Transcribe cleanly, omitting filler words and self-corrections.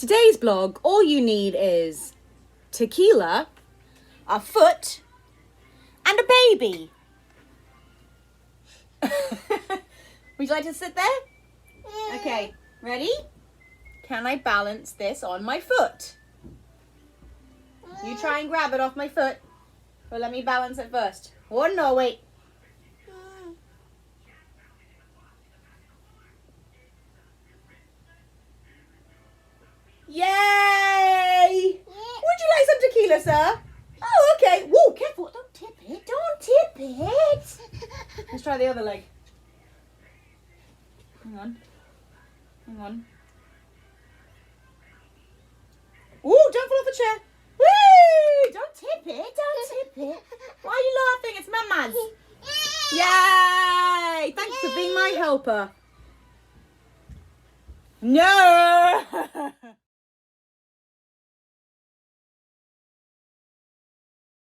today's blog, all you need is tequila, a foot, and a baby. Would you like to sit there? Okay, ready? Can I balance this on my foot? You try and grab it off my foot. But let me balance it first. Oh no, wait. Yay! Would you like some tequila, sir? Oh, okay. Whoa, careful. Don't tip it. Don't tip it. Let's try the other leg. Hang on. Hang on. Ooh, don't fall off the chair. Whee! Don't tip it. Don't tip it. Why are you laughing? It's Mama's. Yay! Thanks for being my helper. No!